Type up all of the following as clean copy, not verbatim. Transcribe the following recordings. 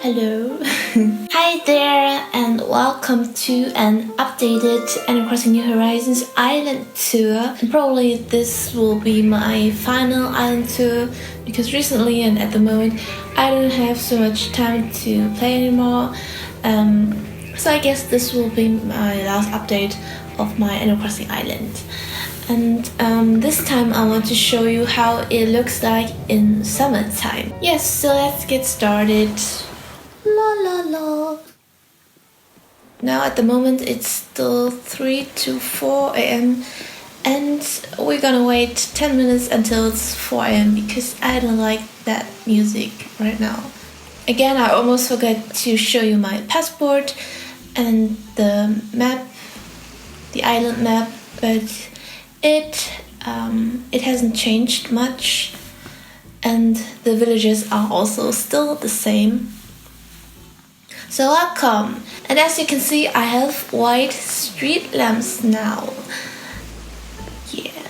Hello. Hi there, and welcome to an updated Animal Crossing New Horizons island tour. And probably this will be my final island tour because recently and at the moment I don't have so much time to play anymore. So I guess this will be my last update of my Animal Crossing island. And this time I want to show you how it looks like in summertime. Yes, so let's get started. La la la. Now at the moment it's still 3 to 4 a.m. and we're gonna wait 10 minutes until it's 4 a.m. because I don't like that music right now. Again, I almost forgot to show you my passport and the map, the island map, but it hasn't changed much and the villages are also still the same. So welcome, and as you can see I have white street lamps now. Yeah,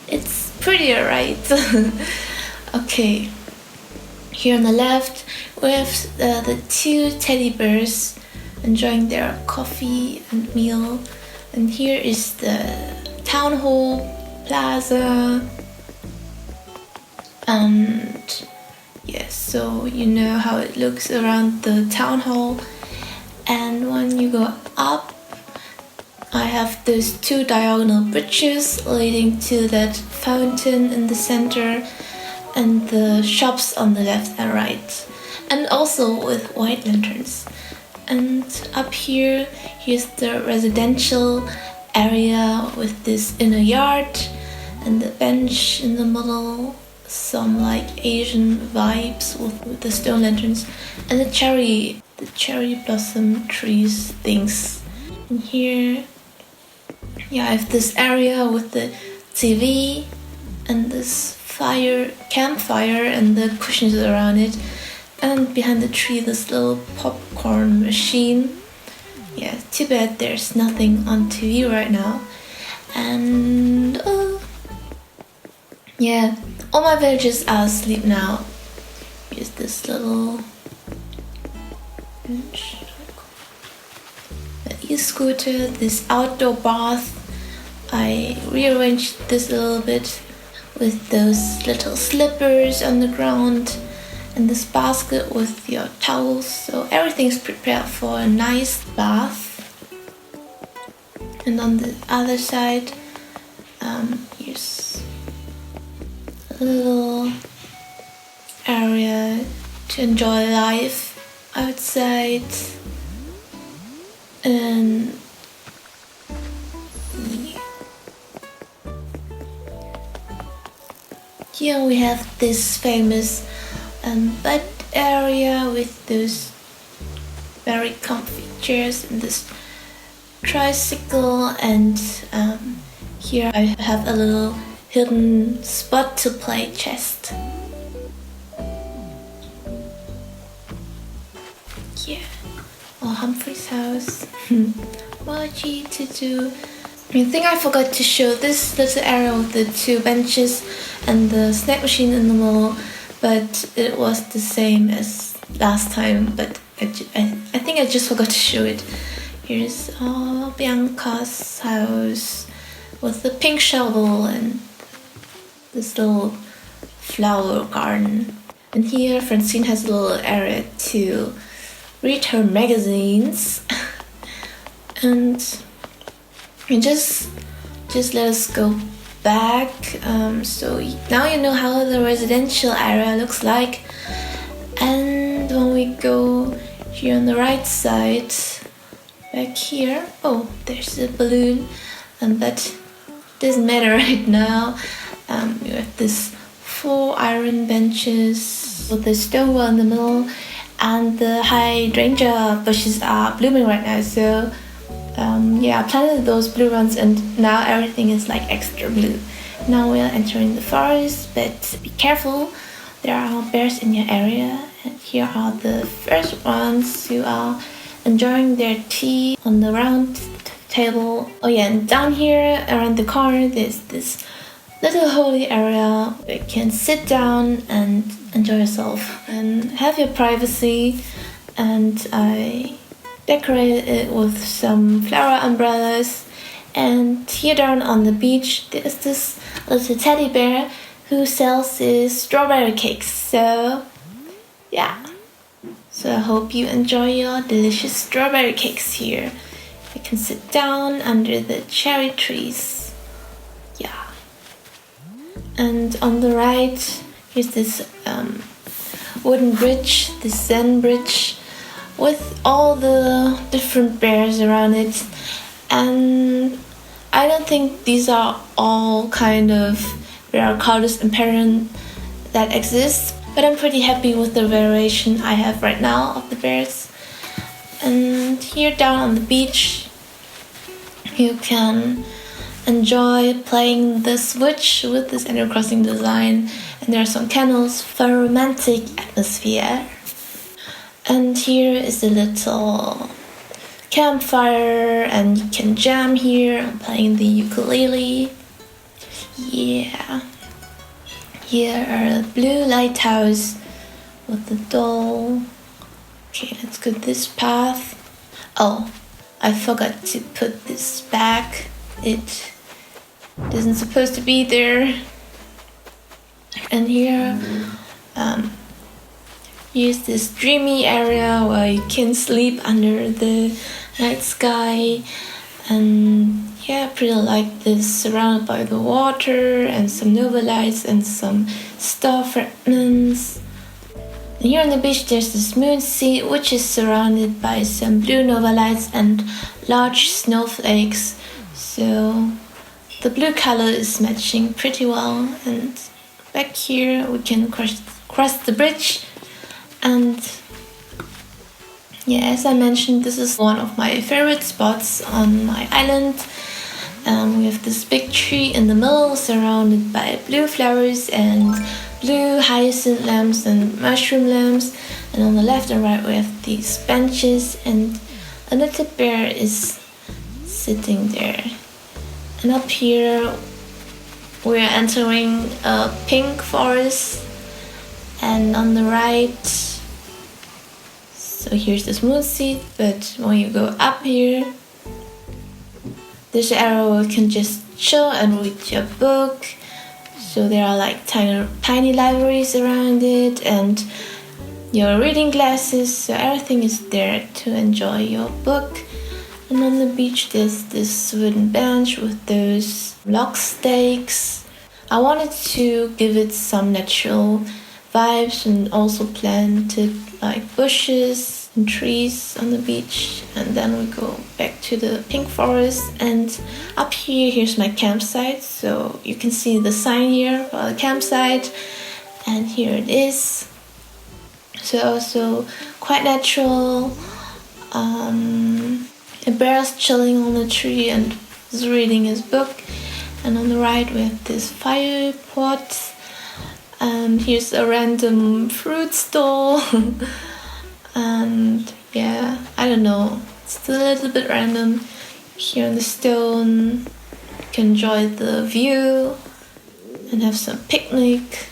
it's prettier, right? Okay, here on the left we have the two teddy bears enjoying their coffee and meal, and here is the town hall, Plaza, and yes, so you know how it looks around the town hall. And when you go up, I have those two diagonal bridges leading to that fountain in the center and the shops on the left and right, and also with white lanterns. And up here, here's the residential area with this inner yard and the bench in the middle, some like Asian vibes with the stone lanterns, and the cherry blossom trees things. And here, yeah, I have this area with the TV and this campfire and the cushions around it, and behind the tree this little popcorn machine. Yeah, too bad there's nothing on TV right now. And yeah, all my villagers are asleep now. Here's this little bench, the e-scooter, this outdoor bath. I rearranged this a little bit with those little slippers on the ground and this basket with your towels, so everything's prepared for a nice bath. And on the other side, here's a little area to enjoy life outside. And yeah. Here we have this famous bed area with those very comfy chairs and this tricycle, and here I have a little hidden spot to play chess. Yeah, Humphrey's house. Mochi to do. I think I forgot to show this little area with the two benches and the snack machine in the middle, but it was the same as last time, but I think I just forgot to show it. Here's Bianca's house with the pink shovel and this little flower garden. And here Francine has a little area to read her magazines. And just let us go back. So now you know how the residential area looks like. And when we go here on the right side, back here, oh, there's a balloon, but doesn't matter right now. You have this 4 iron benches with the stone wall in the middle, and the hydrangea bushes are blooming right now. So yeah, I planted those blue ones, and now everything is like extra blue. Now we are entering the forest, but be careful, there are bears in your area. And here are the first ones who are enjoying their tea on the round table. Oh yeah, and down here around the corner there's this little holy area where you can sit down and enjoy yourself and have your privacy. And I decorated it with some flower umbrellas. And here down on the beach, there's this little teddy bear who sells his strawberry cakes. So, yeah. So I hope you enjoy your delicious strawberry cakes here. You can sit down under the cherry trees. Yeah. And on the right, here's this wooden bridge, this Zen bridge, with all the different bears around it. And I don't think these are all kind of varicardus imperant that exist, but I'm pretty happy with the variation I have right now of the bears. And here down on the beach, you can enjoy playing the Switch with this Animal Crossing design, and there are some candles for a romantic atmosphere. And here is a little campfire, and you can jam here. I'm playing the ukulele. Yeah. Here are the blue lighthouse with the doll. Okay, let's go this path. Oh, I forgot to put this back. It isn't supposed to be there. And here, here's this dreamy area where you can sleep under the night sky. And yeah, pretty like this, surrounded by the water and some nova lights and some star fragments. And here on the beach there's this moon sea, which is surrounded by some blue nova lights and large snowflakes. So the blue color is matching pretty well. And back here we can cross the bridge. And yeah, as I mentioned, this is one of my favorite spots on my island. We have this big tree in the middle surrounded by blue flowers and blue hyacinth lamps and mushroom lamps. And on the left and right we have these benches, and a little bear is sitting there. And up here we're entering a pink forest, and on the right, so here's this moon seat, but when you go up here, there's an area where you can just chill and read your book. So there are like tiny libraries around it, and your reading glasses, so everything is there to enjoy your book. And on the beach there's this wooden bench with those log stakes. I wanted to give it some natural vibes and also planted like bushes and trees on the beach. And then we go back to the pink forest, and up here's my campsite, so you can see the sign here for the campsite, and here it is. So also quite natural. A bear is chilling on the tree and is reading his book. And on the right we have this fire pot. And here's a random fruit stall. And yeah, I don't know, it's still a little bit random. Here on the stone, you can enjoy the view and have some picnic.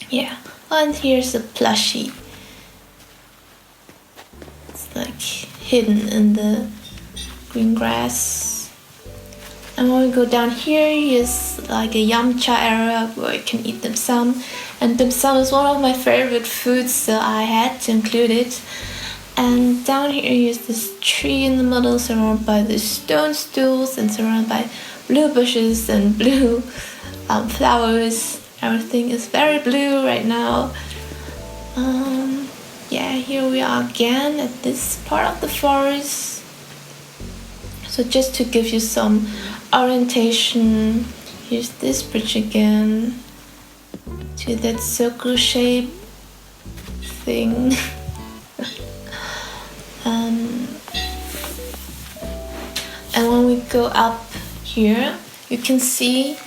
Yeah, and here's a plushie. It's like hidden in the green grass. And when we go down here, here's like a yamcha area where you can eat dim sum. And dim sum is one of my favorite foods, so I had to include it. And down here's this tree in the middle, surrounded by the stone stools and surrounded by blue bushes and blue flowers. Everything is very blue right now. Yeah, here we are again at this part of the forest. So just to give you some orientation, here's this bridge again to that circle shape thing. And when we go up here, you can see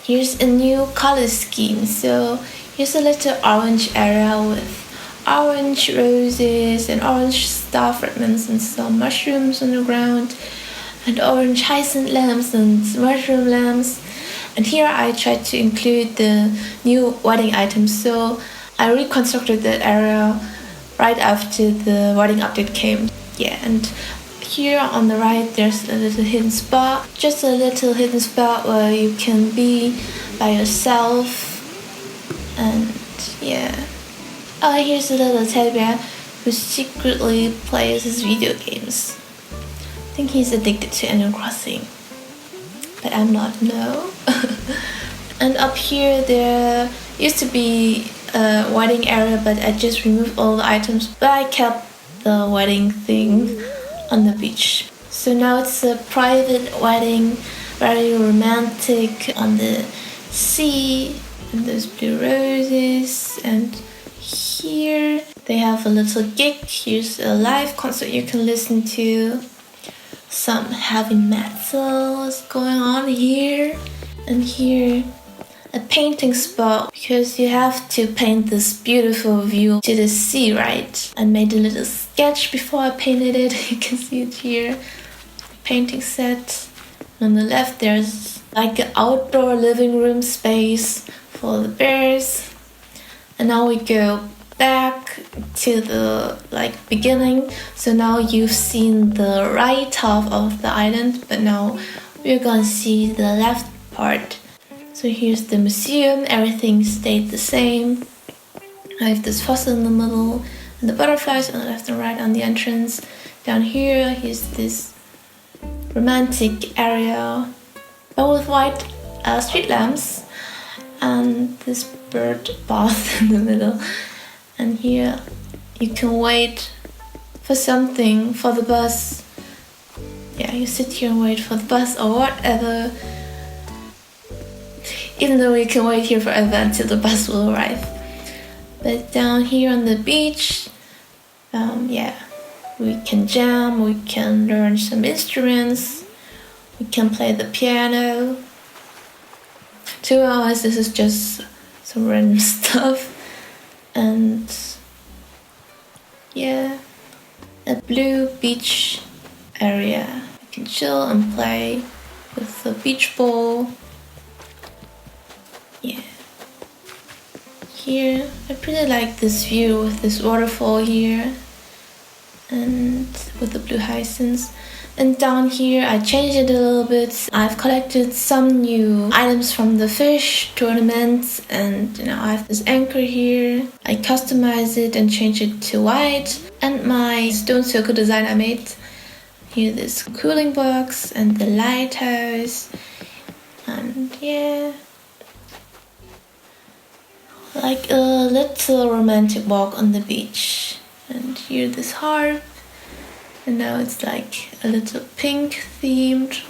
here's a new color scheme. So here's a little orange area with orange roses and orange star fragments and some mushrooms on the ground, and orange hyacinth lamps and mushroom lamps. And here I tried to include the new wedding items, so I reconstructed that area right after the wedding update came. Yeah, and here on the right there's a little hidden spot, just a little hidden spot where you can be by yourself. And yeah, oh, here's a little teddy bear who secretly plays his video games. I think he's addicted to Animal Crossing, but I'm not, no. And up here there used to be a wedding area, but I just removed all the items, but I kept the wedding thing on the beach. So now it's a private wedding, very romantic on the sea, and there's blue roses. And here they have a little gig. Here's a live concert you can listen to. Some heavy metal is going on here. And here a painting spot, because you have to paint this beautiful view to the sea, right? I made a little sketch before I painted it. You can see it here. Painting set. On the left there's like an outdoor living room space for the bears. And now we go back to the beginning. So now you've seen the right half of the island, but now we're gonna see the left part. So here's the museum, everything stayed the same. I have this fossil in the middle and the butterflies on the left and right on the entrance. Down here, here's this romantic area, but with white street lamps, and this bird bath in the middle. And here you can wait for something, for the bus. Yeah, you sit here and wait for the bus or whatever. Even though we can wait here forever until the bus will arrive. But down here on the beach, yeah, we can jam, we can learn some instruments, we can play the piano. 2 hours, this is just some random stuff. And yeah, a blue beach area. You can chill and play with the beach ball. Yeah. Here, I pretty like this view with this waterfall here and with the blue hyacinths. And down here, I changed it a little bit. I've collected some new items from the fish tournament, and I have this anchor here. I customized it and changed it to white. And my stone circle design I made. Here, this cooling box and the lighthouse. And yeah, like a little romantic walk on the beach. And here this harp, and now it's like a little pink themed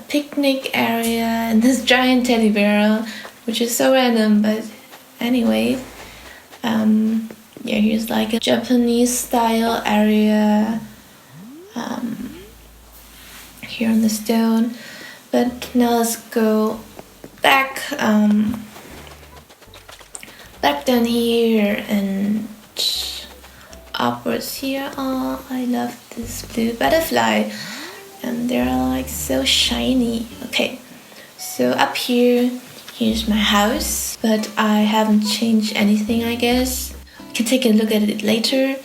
picnic area, and this giant teddy bear, which is so random, but anyway. Yeah, here's like a Japanese style area here on the stone. But now let's go back back down here and upwards here. Oh, I love this blue butterfly, and they're like so shiny. Okay, so up here, here's my house, but I haven't changed anything, I guess. You can take a look at it later.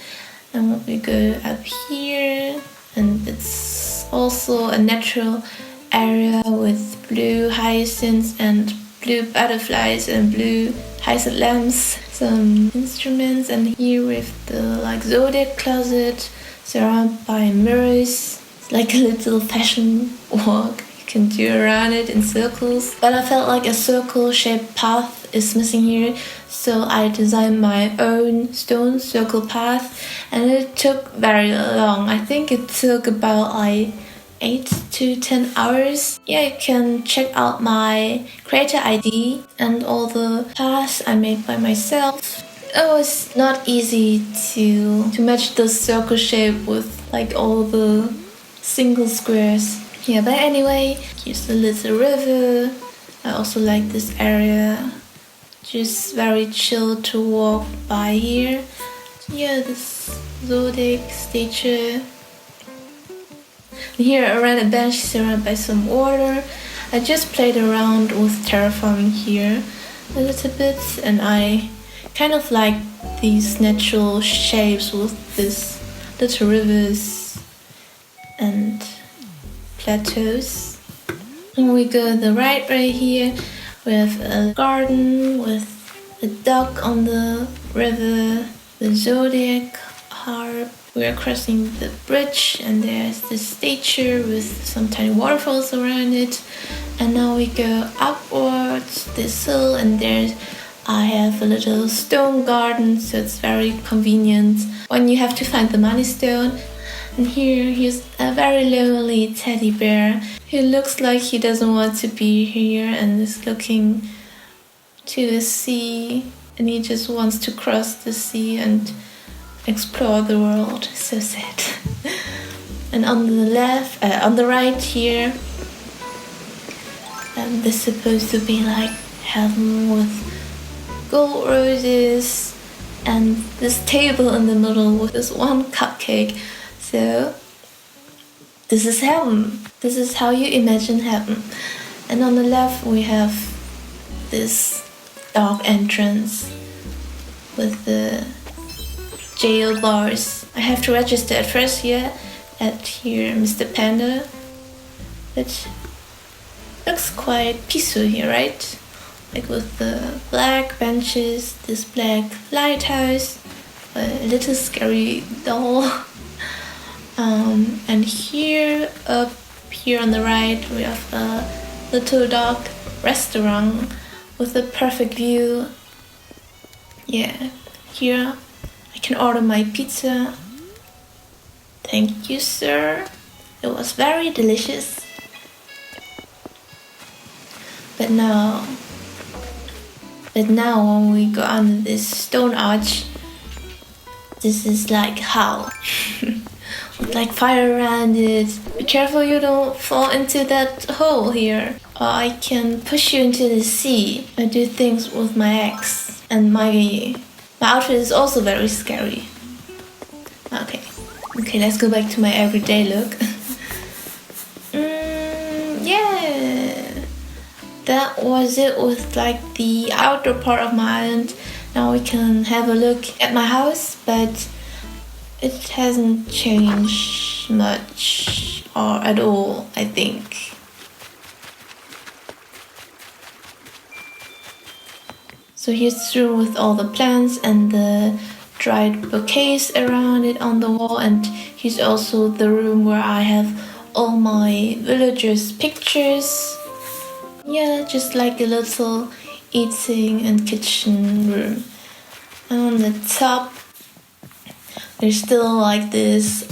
And we go up here, and it's also a natural area with blue hyacinths and blue butterflies and blue hyacinth lamps, some instruments, and here with the zodiac closet surrounded by mirrors. It's like a little fashion walk you can do around it in circles, but I felt like a circle shaped path is missing here, so I designed my own stone circle path, and it took very long. I think it took about 8 to 10 hours. Yeah, you can check out my creator ID and all the paths I made by myself. Oh, it's not easy to match the circle shape with all the single squares. Yeah, but anyway, here's the little river. I also like this area. Just very chill to walk by here. Yeah, this zodiac statue. Here around a bench surrounded by some water. I just played around with terraforming here a little bit, and I kind of like these natural shapes with these little rivers and plateaus. And we go the right way here. We have a garden with a duck on the river, the zodiac harp. We are crossing the bridge and there's this statue with some tiny waterfalls around it. And now we go upwards this hill, and I have a little stone garden, so it's very convenient when you have to find the money stone. And here's a very lonely teddy bear who looks like he doesn't want to be here and is looking to the sea, and he just wants to cross the sea and explore the world. So sad. And on the right here, this is supposed to be like heaven with gold roses and this table in the middle with this one cupcake. So this is heaven. This is how you imagine heaven. And on the left we have this dark entrance with the jail bars. I have to register at first here at Mr. Panda, which looks quite peaceful here, right? Like with the black benches, this black lighthouse, a little scary doll. And up here on the right, we have a little dark restaurant with a perfect view. Yeah, here I can order my pizza. Thank you, sir. It was very delicious. But now when we go under this stone arch, this is like hell. With like fire around it. Be careful you don't fall into that hole here, or I can push you into the sea. I do things with my axe, and my outfit is also very scary. Okay, let's go back to my everyday look. Yeah, that was it with like the outdoor part of my island. Now we can have a look at my house, but it hasn't changed much or at all, I think. So here's the room with all the plants and the dried bouquets around it on the wall, and here's also the room where I have all my villagers' pictures. Yeah, just like a little eating and kitchen room. And on the top there's still like this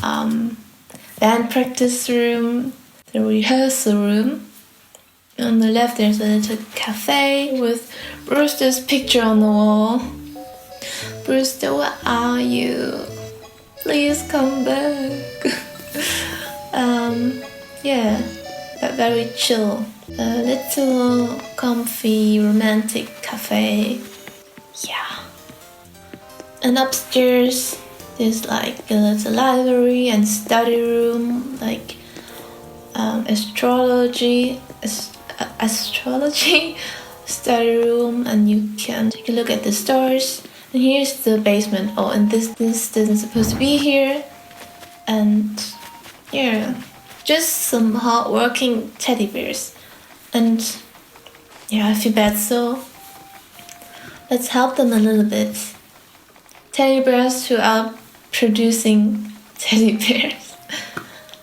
band practice room, the rehearsal room. On the left there's a little cafe with Brewster's picture on the wall. Brewster, where are you? Please come back. Yeah, but very chill. A little comfy romantic cafe. Yeah. And upstairs there's like a little library and study room, like astrology study room, and you can take a look at the stars. And here's the basement. Oh, and this isn't supposed to be here. And yeah, just some hard-working teddy bears. And yeah, I feel bad, so let's help them a little bit. Teddy bears who are producing teddy bears.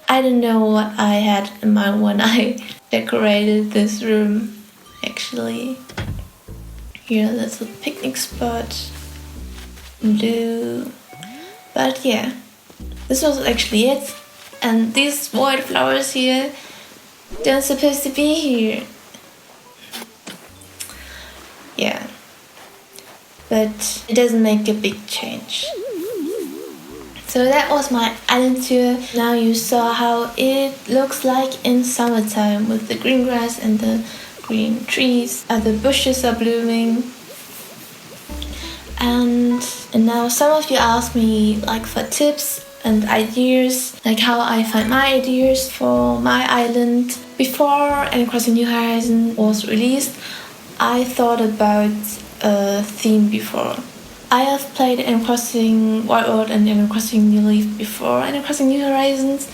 I don't know what I had in mind when I decorated this room, actually. Here, a little picnic spot, blue. But yeah, this was actually it. And these white flowers here, they're supposed to be here. Yeah, but it doesn't make a big change. So that was my island tour. Now you saw how it looks like in summertime with the green grass and the green trees. The bushes are blooming. And now some of you asked me like for tips and ideas, like how I find my ideas for my island. Before Animal Crossing New Horizons was released, I thought about a theme before. I have played Animal Crossing Wild World and Animal Crossing New Leaf before Animal Crossing New Horizons,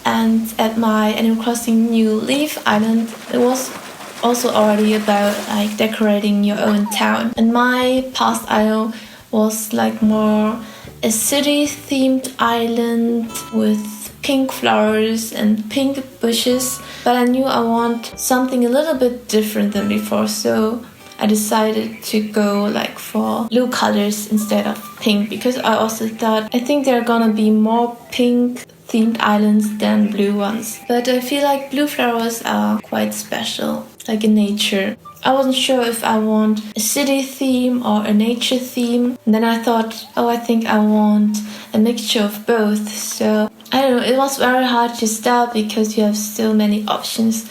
and at my Animal Crossing New Leaf Island, it was also already about like decorating your own town. And my past island was like more a city-themed island with pink flowers and pink bushes, but I knew I want something a little bit different than before, so I decided to go like for blue colors instead of pink, because I also thought I think there are gonna be more pink themed islands than blue ones. But I feel like blue flowers are quite special, like in nature. I wasn't sure if I want a city theme or a nature theme. And then I thought, I think I want a mixture of both. So I don't know, it was very hard to start because you have so many options.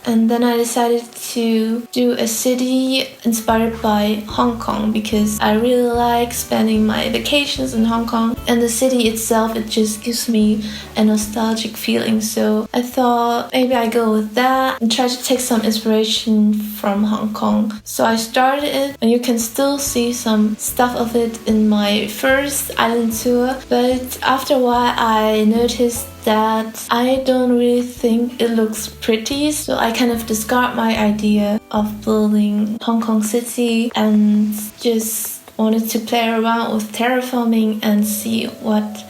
And then I decided to do a city inspired by Hong Kong, because I really like spending my vacations in Hong Kong. And the city itself, it just gives me a nostalgic feeling. So I thought maybe I go with that and try to take some inspiration from Hong Kong. So I started it, and you can still see some stuff of it in my first island tour. But after a while, I noticed that I don't really think it looks pretty, so I kind of discard my idea of building Hong Kong City and just wanted to play around with terraforming and see what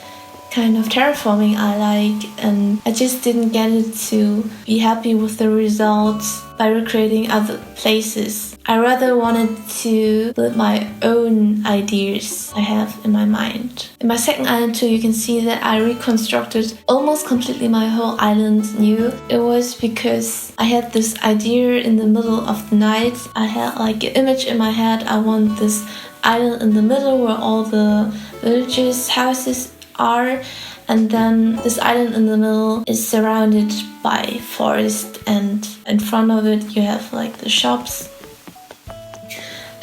kind of terraforming I like, and I just didn't get it to be happy with the results by recreating other places. I rather wanted to build my own ideas I have in my mind. In my second island tour, you can see that I reconstructed almost completely my whole island new. It was because I had this idea in the middle of the night. I had like an image in my head. I want this island in the middle where all the villages, houses are, and then this island in the middle is surrounded by forest, and in front of it you have like the shops.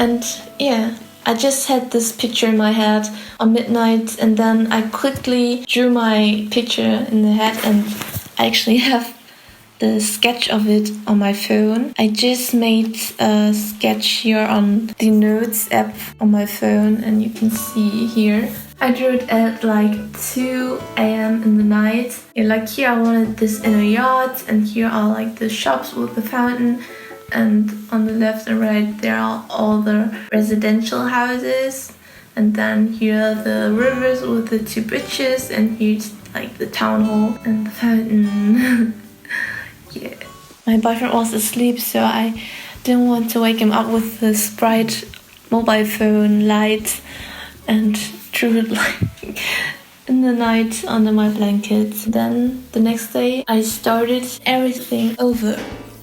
And yeah, I just had this picture in my head on midnight, and then I quickly drew my picture in the head, and I actually have the sketch of it on my phone. I just made a sketch here on the Notes app on my phone, and you can see here. I drew it at like 2 a.m. in the night. Yeah, like here I wanted this inner yard, and here are like the shops with the fountain, and on the left and right there are all the residential houses, and then here are the rivers with the 2 bridges, and here's like the town hall and the fountain. Yeah. My boyfriend was asleep, so I didn't want to wake him up with this bright mobile phone light, and drew it like in the night under my blanket. Then the next day I started everything over.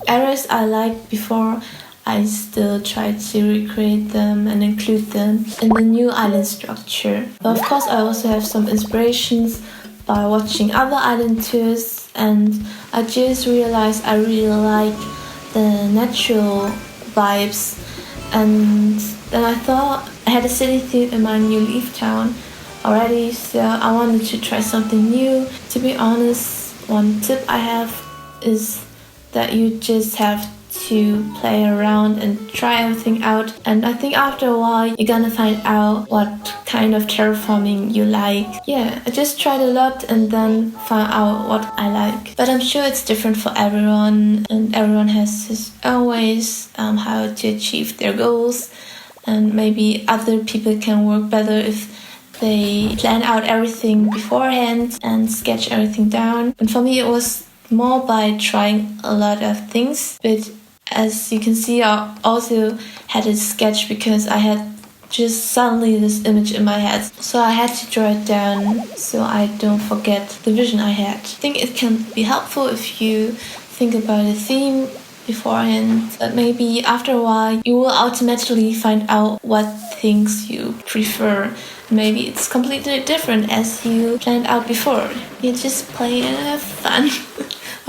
Areas I liked before, I still tried to recreate them and include them in the new island structure. But of course I also have some inspirations by watching other island tours, and I just realized I really like the natural vibes. And then I thought I had a city theme in my new Leaf Town already, so I wanted to try something new. To be honest, one tip I have is that you just have to play around and try everything out, and I think after a while you're gonna find out what kind of terraforming you like. Yeah, I just tried a lot and then found out what I like. But I'm sure it's different for everyone, and everyone has his own ways how to achieve their goals, and maybe other people can work better if they plan out everything beforehand and sketch everything down. And for me it was more by trying a lot of things, but as you can see I also had a sketch because I had just suddenly this image in my head, so I had to draw it down so I don't forget the vision I had. I think it can be helpful if you think about a theme beforehand, but maybe after a while you will automatically find out what things you prefer. Maybe it's completely different as you planned out before. You just play and have fun.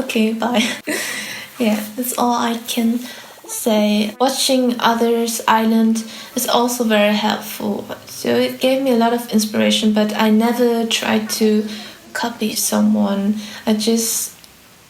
Okay, bye. Yeah, that's all I can say watching others' island is also very helpful. So it gave me a lot of inspiration, but I never tried to copy someone. I just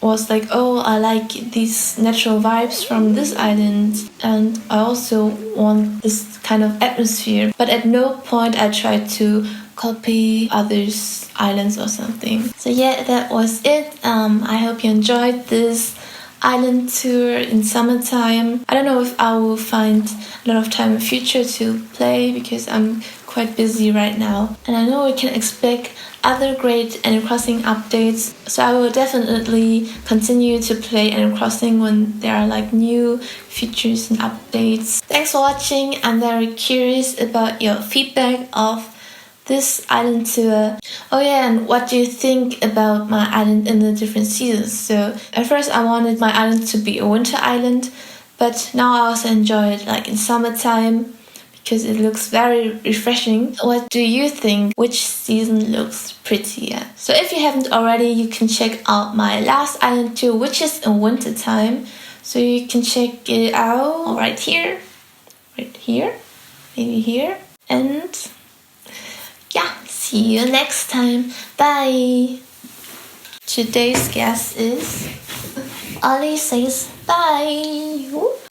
was like, oh, I like these natural vibes from this island, and I also want this kind of atmosphere. But at no point I tried to copy others' islands or something. So yeah, that was it. I hope you enjoyed this island tour in summertime. I don't know if I will find a lot of time in future to play because I'm quite busy right now. And I know we can expect other great Animal Crossing updates, so I will definitely continue to play Animal Crossing when there are like new features and updates. Thanks for watching. I'm very curious about your feedback of this island tour. Oh yeah, and what do you think about my island in the different seasons? So at first I wanted my island to be a winter island, but now I also enjoy it like in summertime because it looks very refreshing. What do you think? Which season looks prettier? So if you haven't already, you can check out my last island tour, which is in winter time. So you can check it out right here, maybe here, and yeah, see you next time. Bye. Today's guest is Ollie says bye. Woo.